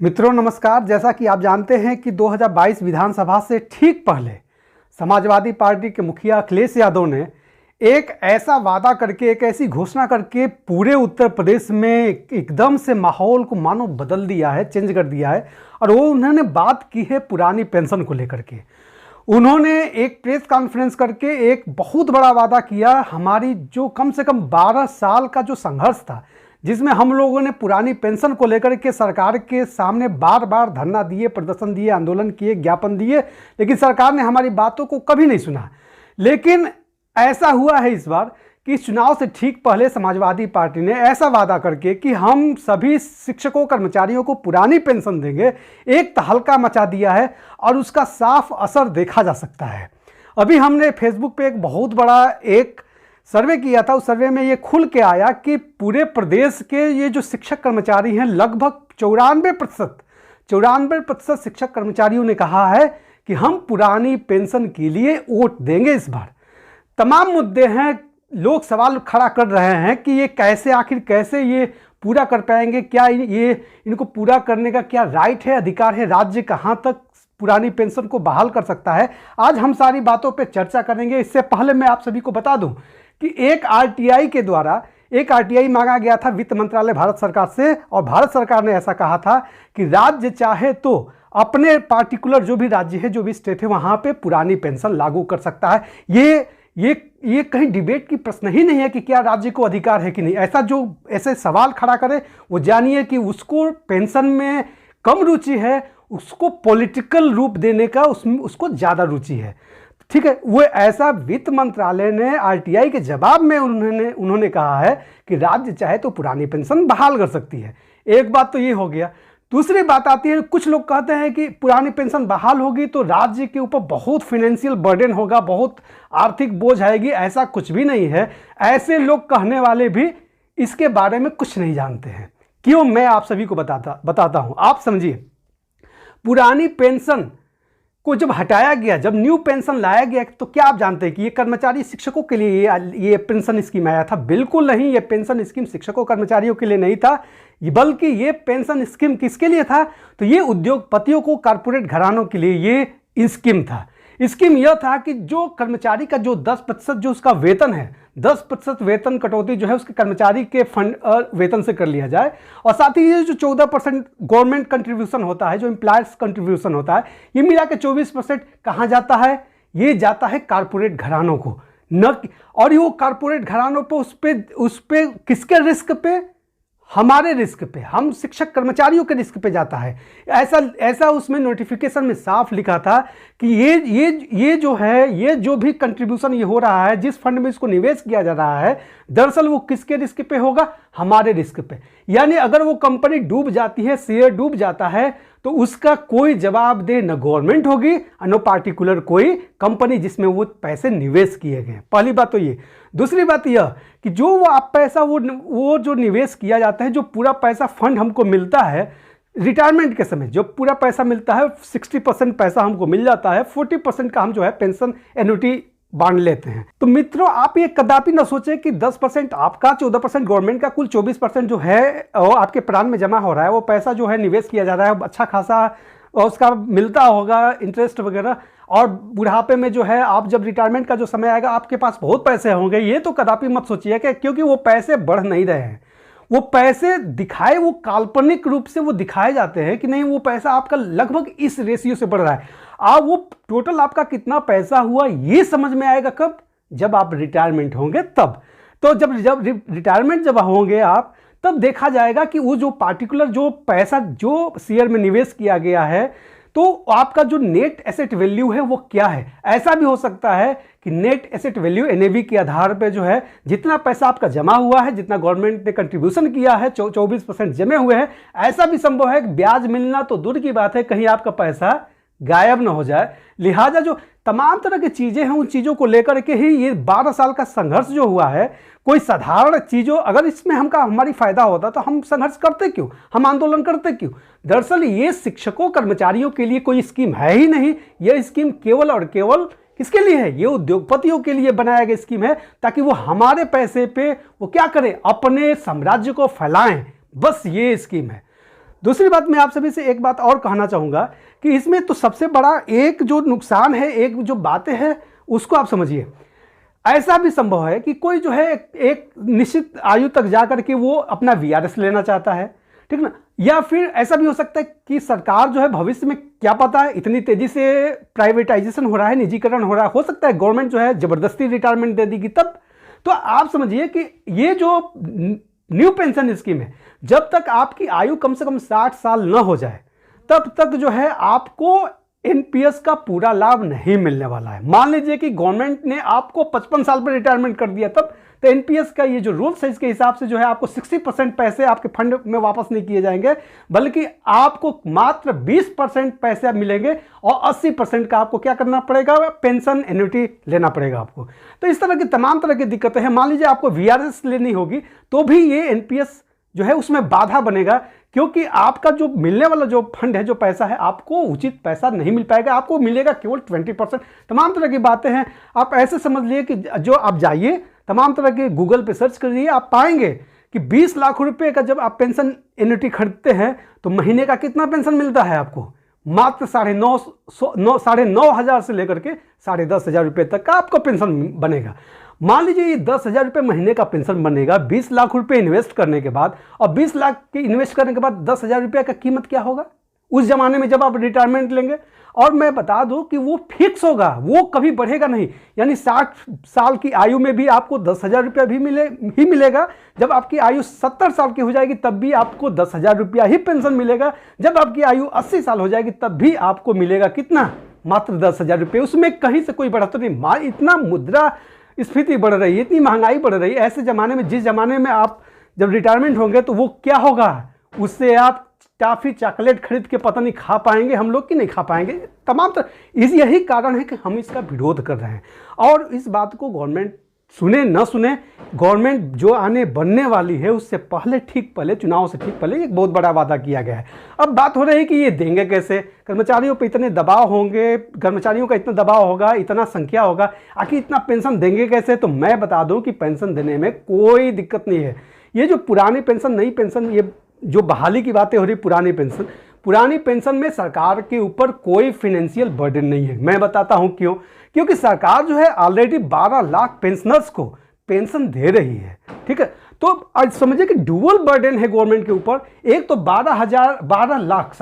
मित्रों नमस्कार। जैसा कि आप जानते हैं कि 2022 विधानसभा से ठीक पहले समाजवादी पार्टी के मुखिया अखिलेश यादव ने एक ऐसा वादा करके, एक ऐसी घोषणा करके पूरे उत्तर प्रदेश में एकदम से माहौल को मानो बदल दिया है, चेंज कर दिया है। और वो उन्होंने बात की है पुरानी पेंशन को लेकर के। उन्होंने एक प्रेस कॉन्फ्रेंस करके एक बहुत बड़ा वादा किया। हमारी जो कम से कम 12 साल का जो संघर्ष था, जिसमें हम लोगों ने पुरानी पेंशन को लेकर के सरकार के सामने बार बार धरना दिए, प्रदर्शन दिए, आंदोलन किए, ज्ञापन दिए, लेकिन सरकार ने हमारी बातों को कभी नहीं सुना। लेकिन ऐसा हुआ है इस बार कि चुनाव से ठीक पहले समाजवादी पार्टी ने ऐसा वादा करके कि हम सभी शिक्षकों कर्मचारियों को पुरानी पेंशन देंगे, एक तहलका मचा दिया है और उसका साफ असर देखा जा सकता है। अभी हमने फेसबुक पे एक बहुत बड़ा एक सर्वे किया था। उस सर्वे में ये खुल के आया कि पूरे प्रदेश के ये जो शिक्षक कर्मचारी हैं, लगभग 94% शिक्षक कर्मचारियों ने कहा है कि हम पुरानी पेंशन के लिए वोट देंगे इस बार। तमाम मुद्दे हैं, लोग सवाल खड़ा कर रहे हैं कि ये कैसे, आखिर कैसे ये पूरा कर पाएंगे, क्या ये इनको पूरा करने का क्या राइट है, अधिकार है, राज्य कहाँ तक पुरानी पेंशन को बहाल कर सकता है। आज हम सारी बातों पे चर्चा करेंगे। इससे पहले मैं आप सभी को बता दूं कि एक आरटीआई के द्वारा एक आरटीआई मांगा गया था वित्त मंत्रालय भारत सरकार से, और भारत सरकार ने ऐसा कहा था कि राज्य चाहे तो अपने पार्टिकुलर जो भी राज्य है, जो भी स्टेट है, वहाँ पे पुरानी पेंशन लागू कर सकता है। ये कहीं डिबेट की प्रश्न ही नहीं है कि क्या राज्य को अधिकार है कि नहीं। ऐसे सवाल खड़ा करे वो जानिए कि उसको पेंशन में कम रुचि है, उसको पॉलिटिकल रूप देने का उसको ज़्यादा रुचि है। ठीक है, वो ऐसा वित्त मंत्रालय ने आरटीआई के जवाब में उन्होंने कहा है कि राज्य चाहे तो पुरानी पेंशन बहाल कर सकती है। एक बात तो ये हो गया। दूसरी बात आती है, कुछ लोग कहते हैं कि पुरानी पेंशन बहाल होगी तो राज्य के ऊपर बहुत फाइनेंशियल बर्डन होगा, बहुत आर्थिक बोझ आएगी। ऐसा कुछ भी नहीं है। ऐसे लोग कहने वाले भी इसके बारे में कुछ नहीं जानते हैं। क्यों, मैं आप सभी को बताता हूं। आप समझिए, पुरानी पेंशन को जब हटाया गया, जब न्यू पेंशन लाया गया, तो क्या आप जानते हैं कि ये कर्मचारी शिक्षकों के लिए ये पेंशन स्कीम आया था? बिल्कुल नहीं। ये पेंशन स्कीम शिक्षकों कर्मचारियों के लिए नहीं था, बल्कि ये पेंशन स्कीम किसके लिए था? तो ये उद्योगपतियों को, कारपोरेट घरानों के लिए ये स्कीम था। स्कीम यह था कि जो कर्मचारी का जो 10% जो उसका वेतन है, 10% वेतन कटौती जो है उसके कर्मचारी के फंड वेतन से कर लिया जाए। और साथ ही ये जो 14% गवर्नमेंट कंट्रीब्यूशन होता है, जो एम्प्लॉयर्स कंट्रीब्यूशन होता है, ये मिला के 24% कहाँ जाता है? ये जाता है कारपोरेट घरानों को। और ये वो कारपोरेट घरानों पर उस पे किसके रिस्क पे? हमारे रिस्क पे, हम शिक्षक कर्मचारियों के रिस्क पे जाता है। ऐसा उसमें नोटिफिकेशन में साफ लिखा था कि ये जो है, ये जो भी कंट्रीब्यूशन ये हो रहा है, जिस फंड में इसको निवेश किया जा रहा है, दरअसल वो किसके रिस्क पे होगा? हमारे रिस्क पे। यानी अगर वो कंपनी डूब जाती है, शेयर डूब जाता है, तो उसका कोई जवाबदेह न गवर्नमेंट होगी और न पार्टिकुलर कोई कंपनी जिसमें वो पैसे निवेश किए गए। पहली बात तो ये। दूसरी बात यह कि जो वो आप पैसा वो जो निवेश किया जाता है, जो पूरा पैसा फंड हमको मिलता है रिटायरमेंट के समय, जो पूरा पैसा मिलता है, 60% पैसा हमको मिल जाता है, 40% का हम जो है पेंशन एन्युटी बांट लेते हैं। तो मित्रों, आप ये कदापि ना सोचें कि 10% आपका, 14% गवर्नमेंट का, कुल 24% जो है आपके प्राण में जमा हो रहा है, वो पैसा जो है निवेश किया जा रहा है, अच्छा खासा उसका मिलता होगा इंटरेस्ट वगैरह। और बुढ़ापे में जो है, आप जब रिटायरमेंट का जो समय आएगा, आपके पास बहुत पैसे होंगे। ये तो कदापि मत सोचिए कि क्योंकि वो पैसे बढ़ नहीं रहे हैं, वो पैसे दिखाए, वो काल्पनिक रूप से वो दिखाए जाते हैं कि नहीं, वो पैसा आपका लगभग इस रेशियो से बढ़ रहा है। वो टोटल आपका कितना पैसा हुआ ये समझ में आएगा कब? जब आप रिटायरमेंट होंगे तब। तो जब रिटायरमेंट जब होंगे आप, तब देखा जाएगा कि वो जो पार्टिकुलर जो पैसा जो शेयर में निवेश किया गया है, तो आपका जो नेट एसेट वैल्यू है वो क्या है। ऐसा भी हो सकता है कि नेट एसेट वैल्यू एनएवी के आधार पे जो है, जितना पैसा आपका जमा हुआ है, जितना गवर्नमेंट ने कंट्रीब्यूशन किया है, 24% जमे हुए हैं, ऐसा भी संभव है कि ब्याज मिलना तो दूर की बात है, कहीं आपका पैसा गायब ना हो जाए। लिहाजा जो तमाम तरह की चीजें हैं, उन चीजों को लेकर के ही ये 12 साल का संघर्ष जो हुआ है, कोई साधारण चीजों, अगर इसमें हमारी फायदा होता तो हम संघर्ष करते क्यों, हम आंदोलन करते क्यों? दरअसल ये शिक्षकों कर्मचारियों के लिए कोई स्कीम है ही नहीं। यह स्कीम केवल और केवल किसके लिए है? ये उद्योगपतियों के लिए बनाया गया स्कीम है, ताकि वो हमारे पैसे पे वो क्या करें, अपने साम्राज्य को फैलाएं। बस ये स्कीम है। दूसरी बात, मैं आप सभी से एक बात और कहना चाहूँगा कि इसमें तो सबसे बड़ा एक जो नुकसान है, एक जो बातें हैं उसको आप समझिए। ऐसा भी संभव है कि कोई जो है एक निश्चित आयु तक जाकर के वो अपना वीआरएस लेना चाहता है, ठीक ना। या फिर ऐसा भी हो सकता है कि सरकार जो है भविष्य में, क्या पता है, इतनी तेजी से प्राइवेटाइजेशन हो रहा है, निजीकरण हो रहा है, हो सकता है गवर्नमेंट जो है जबरदस्ती रिटायरमेंट दे देगी तब। तो आप समझिए कि ये जो न्यू पेंशन स्कीम है, जब तक आपकी आयु कम से कम 60 साल न हो जाए तब तक जो है आपको एनपीएस का पूरा लाभ नहीं मिलने वाला है। मान लीजिए कि गवर्नमेंट ने आपको 55 साल पर रिटायरमेंट कर दिया तब, तो एनपीएस का ये जो रूल्स है इसके हिसाब से जो है आपको 60% पैसे आपके फंड में वापस नहीं किए जाएंगे, बल्कि आपको मात्र 20% पैसे मिलेंगे और 80% का आपको क्या करना पड़ेगा, पेंशन एन्युटी लेना पड़ेगा आपको। तो इस तरह की तमाम तरह की दिक्कतें हैं। मान लीजिए आपको वीआरएस लेनी होगी तो भी ये एनपीएस जो है उसमें बाधा बनेगा, क्योंकि आपका जो मिलने वाला जो फंड है, जो पैसा है, आपको उचित पैसा नहीं मिल पाएगा, आपको मिलेगा केवल 20%। तमाम तरह की बातें हैं। आप ऐसे समझ लिए कि जो आप जाइए तमाम तरह के गूगल पे सर्च करिए, आप पाएंगे कि 20 लाख रुपए का जब आप पेंशन एन्युटी खरीदते हैं तो महीने का कितना पेंशन मिलता है आपको, मात्र 9,500 से लेकर के 10,500 रुपये तक का आपको पेंशन बनेगा। मान लीजिए ये 10,000 रुपये महीने का पेंशन बनेगा 20 लाख रुपए इन्वेस्ट करने के बाद, और 20 लाख के इन्वेस्ट करने के बाद 10,000 रुपये का कीमत क्या होगा उस जमाने में जब आप रिटायरमेंट लेंगे। और मैं बता दूं कि वो फिक्स होगा, वो कभी बढ़ेगा नहीं। यानी 60 साल की आयु में भी आपको 10,000 रुपया भी मिलेगा। जब आपकी आयु 70 साल की हो जाएगी तब भी आपको 10,000 रुपया ही पेंशन मिलेगा। जब आपकी आयु 80 साल हो जाएगी तब भी आपको मिलेगा कितना, मात्र 10,000 रुपये। उसमें कहीं से कोई बढ़ोतरी नहीं। इतना मुद्रा स्फीति बढ़ रही है, इतनी महंगाई बढ़ रही है, ऐसे ज़माने में, जिस ज़माने में आप जब रिटायरमेंट होंगे तो वो क्या होगा, उससे आप टॉफी चॉकलेट खरीद के पता नहीं खा पाएंगे हम लोग कि नहीं खा पाएंगे। तमाम तरह यही कारण है कि हम इसका विरोध कर रहे हैं। और इस बात को गवर्नमेंट सुने न सुने, गवर्नमेंट जो आने बनने वाली है उससे पहले, ठीक पहले, चुनाव से ठीक पहले एक बहुत बड़ा वादा किया गया है। अब बात हो रही है कि ये देंगे कैसे, कर्मचारियों पर इतने दबाव होंगे, कर्मचारियों का इतना दबाव होगा, इतना संख्या होगा, आखिर इतना पेंशन देंगे कैसे। तो मैं बता दूं कि पेंशन देने में कोई दिक्कत नहीं है। ये जो पुरानी पेंशन, नई पेंशन, ये जो बहाली की बातें हो रही, पुरानी पेंशन में सरकार के ऊपर कोई फाइनेंशियल बर्डन नहीं है। मैं बताता हूं क्यों। क्योंकि सरकार जो है ऑलरेडी 12 लाख पेंशनर्स को पेंशन दे रही है, ठीक है। तो आज समझिए कि डुअल बर्डन है गवर्नमेंट के ऊपर। एक तो 12 लाख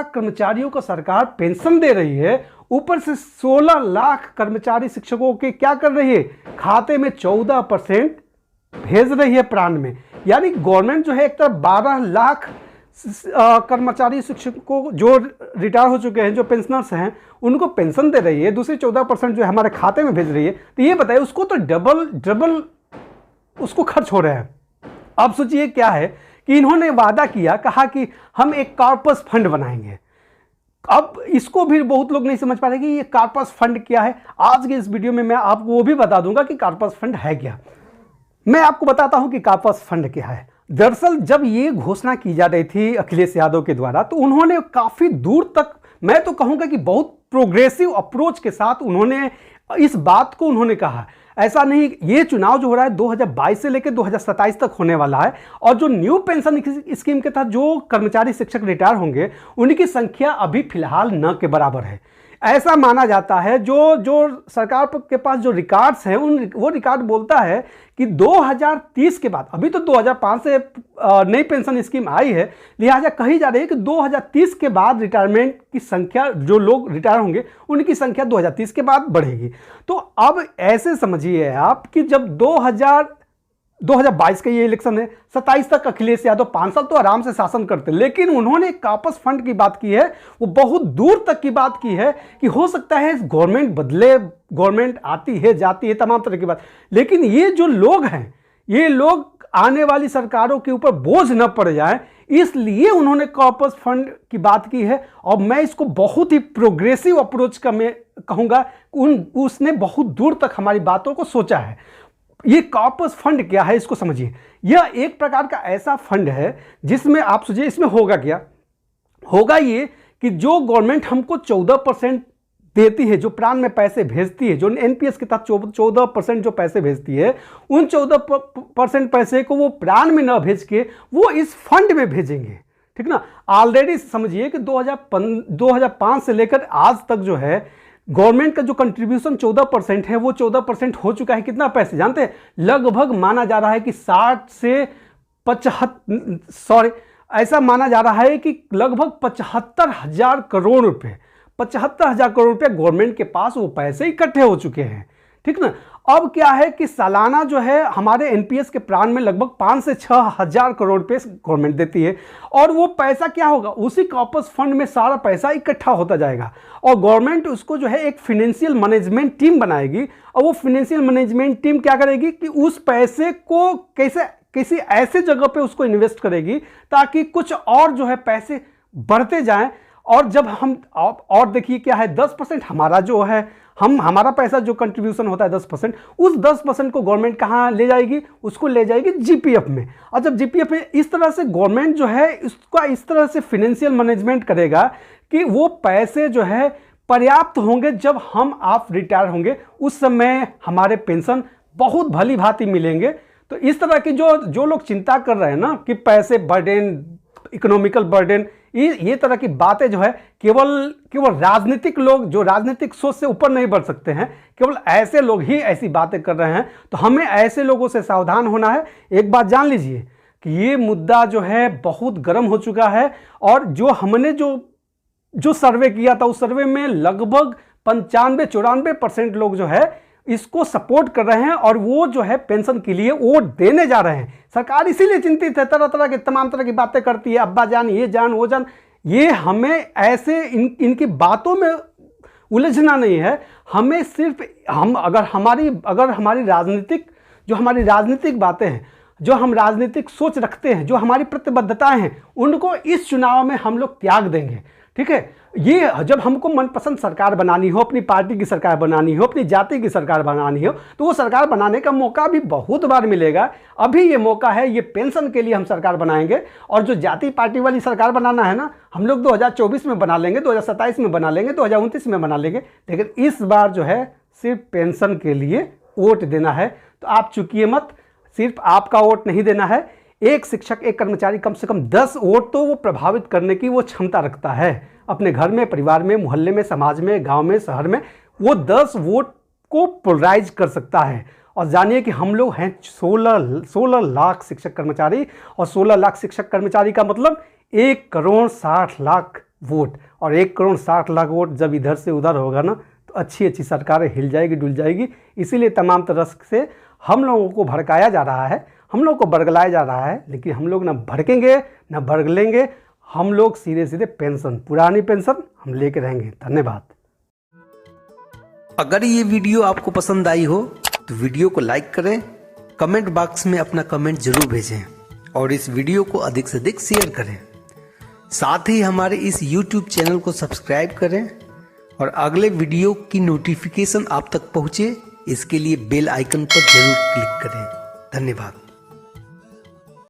कर्मचारियों को सरकार पेंशन दे रही है, ऊपर से 16 लाख कर्मचारी शिक्षकों के क्या कर रही है, खाते में 14% भेज रही है प्राण में। यानी गवर्नमेंट जो है एक तरफ 12 लाख कर्मचारी शिक्षकों जो रिटायर हो चुके हैं, जो पेंशनर्स हैं, उनको पेंशन दे रही है, दूसरी 14% जो हमारे खाते में भेज रही है। तो ये बताइए, उसको तो डबल उसको खर्च हो रहा है। अब सोचिए क्या है कि इन्होंने वादा किया, कहा कि हम एक कॉर्पस फंड बनाएंगे। अब इसको भी बहुत लोग नहीं समझ पा रहे कि ये कॉर्पस फंड क्या है। आज के इस वीडियो में मैं आपको वो भी बता दूंगा कि कॉर्पस फंड है क्या। मैं आपको बताता हूं कि कॉर्पस फंड क्या है। दरअसल जब ये घोषणा की जा रही थी अखिलेश यादव के द्वारा, तो उन्होंने काफ़ी दूर तक, मैं तो कहूँगा कि बहुत प्रोग्रेसिव अप्रोच के साथ उन्होंने इस बात को उन्होंने कहा। ऐसा नहीं, ये चुनाव जो हो रहा है 2022 से लेकर 2027 तक होने वाला है, और जो न्यू पेंशन स्कीम के तहत जो कर्मचारी शिक्षक रिटायर होंगे उनकी संख्या अभी फिलहाल न के बराबर है। ऐसा माना जाता है, जो सरकार के पास जो रिकॉर्ड्स हैं वो रिकॉर्ड बोलता है कि 2030 के बाद, अभी तो 2005 से नई पेंशन स्कीम आई है, लिहाजा कही जा रही है कि 2030 के बाद रिटायरमेंट की संख्या, जो लोग रिटायर होंगे उनकी संख्या 2030 के बाद बढ़ेगी। तो अब ऐसे समझिए आप कि जब 2022 का ये इलेक्शन है, 27 तक अखिलेश यादव 5 साल तो आराम से शासन करते, लेकिन उन्होंने कॉर्पस फंड की बात की है, वो बहुत दूर तक की बात की है कि हो सकता है गवर्नमेंट बदले, गवर्नमेंट आती है जाती है, तमाम तरह की बात, लेकिन ये जो लोग हैं, ये लोग आने वाली सरकारों के ऊपर बोझ न पड़ जाए, इसलिए उन्होंने कॉर्पस फंड की बात की है। और मैं इसको बहुत ही प्रोग्रेसिव अप्रोच का मैं कहूँगा, उसने बहुत दूर तक हमारी बातों को सोचा है। ये कॉर्पस फंड क्या है इसको समझिए। यह एक प्रकार का ऐसा फंड है जिसमें आप सोचिए, इसमें होगा क्या, होगा ये कि जो गवर्नमेंट हमको 14% देती है, जो प्राण में पैसे भेजती है, जो एनपीएस के तहत 14% जो पैसे भेजती है, उन 14% पैसे को वो प्राण में न भेज के वो इस फंड में भेजेंगे, ठीक ना। ऑलरेडी समझिए कि 2005 से लेकर आज तक जो है गवर्नमेंट का जो कंट्रीब्यूशन 14% है वो 14% हो चुका है। कितना पैसे जानते हैं? लगभग माना जा रहा है कि 60 से 75 ऐसा माना जा रहा है कि लगभग 75,000 करोड़ रुपए 75,000 करोड़ रुपए गवर्नमेंट के पास वो पैसे इकट्ठे हो चुके हैं, ठीक ना। अब क्या है कि सालाना जो है हमारे एनपीएस के प्लान में लगभग 5 से 6,000 करोड़ रुपए गवर्नमेंट देती है, और वो पैसा क्या होगा, उसी कॉर्पस फंड में सारा पैसा इकट्ठा होता जाएगा, और गवर्नमेंट उसको जो है एक फाइनेंशियल मैनेजमेंट टीम बनाएगी, और वो फाइनेंशियल मैनेजमेंट टीम क्या करेगी कि उस पैसे को किसी ऐसे जगह पे उसको इन्वेस्ट करेगी ताकि कुछ और जो है पैसे बढ़ते जाएं। और जब हम और देखिए क्या है, 10% हमारा जो है हमारा पैसा जो कंट्रीब्यूशन होता है 10%, उस 10% को गवर्नमेंट कहाँ ले जाएगी, उसको ले जाएगी जीपीएफ में। और जब जीपीएफ में इस तरह से गवर्नमेंट जो है इसका इस तरह से फाइनेंशियल मैनेजमेंट करेगा कि वो पैसे जो है पर्याप्त होंगे, जब हम आप रिटायर होंगे उस समय हमारे पेंशन बहुत भली भांति मिलेंगे। तो इस तरह की जो लोग चिंता कर रहे हैं ना कि पैसे बर्डन, इकोनॉमिकल बर्डन, ये तरह की बातें जो है केवल राजनीतिक लोग जो राजनीतिक सोच से ऊपर नहीं बढ़ सकते हैं, केवल ऐसे लोग ही ऐसी बातें कर रहे हैं। तो हमें ऐसे लोगों से सावधान होना है। एक बात जान लीजिए कि ये मुद्दा जो है बहुत गर्म हो चुका है, और जो हमने जो सर्वे किया था उस सर्वे में लगभग 95-94% लोग जो है इसको सपोर्ट कर रहे हैं, और वो जो है पेंशन के लिए वोट देने जा रहे हैं। सरकार इसीलिए चिंतित है, तरह तरह के तमाम तरह की बातें करती है, अब्बा जान, ये जान, वो जान। ये हमें ऐसे इनकी बातों में उलझना नहीं है। हमें सिर्फ अगर हमारी राजनीतिक बातें हैं, जो हम राजनीतिक सोच रखते हैं, जो हमारी प्रतिबद्धताएं हैं, उनको इस चुनाव में हम लोग त्याग देंगे, ठीक है। ये जब हमको मनपसंद सरकार बनानी हो, अपनी पार्टी की सरकार बनानी हो, अपनी जाति की सरकार बनानी हो, तो वो सरकार बनाने का मौका भी बहुत बार मिलेगा। अभी ये मौका है, ये पेंशन के लिए हम सरकार बनाएंगे, और जो जाति पार्टी वाली सरकार बनाना है ना, हम लोग 2024 में बना लेंगे, 2027 में बना लेंगे, 2029 में बना लेंगे, लेकिन इस बार जो है सिर्फ पेंशन के लिए वोट देना है। तो आप चुकिए मत, सिर्फ आपका वोट नहीं देना है। एक शिक्षक, एक कर्मचारी कम से कम 10 वोट तो वो प्रभावित करने की वो क्षमता रखता है। अपने घर में, परिवार में, मोहल्ले में, समाज में, गांव में, शहर में वो 10 वोट को पोलराइज कर सकता है। और जानिए कि हम लोग हैं 16 लाख शिक्षक कर्मचारी, और 16 लाख शिक्षक कर्मचारी का मतलब 1,60,00,000 वोट, और 1,60,00,000 वोट जब इधर से उधर होगा ना, तो अच्छी सरकारें हिल जाएगी, डुल जाएगी। इसीलिए तमाम तरह से हम लोगों को भड़काया जा रहा है, हम लोग को बरगलाया जा रहा है, लेकिन हम लोग ना भड़केंगे ना बरगलेंगे। हम लोग सीधे पेंशन, पुरानी पेंशन हम लेके रहेंगे। धन्यवाद। अगर ये वीडियो आपको पसंद आई हो तो वीडियो को लाइक करें, कमेंट बॉक्स में अपना कमेंट जरूर भेजें, और इस वीडियो को अधिक से अधिक शेयर करें। साथ ही हमारे इस YouTube चैनल को सब्सक्राइब करें, और अगले वीडियो की नोटिफिकेशन आप तक पहुंचे इसके लिए बेल आइकन पर जरूर क्लिक करें। धन्यवाद।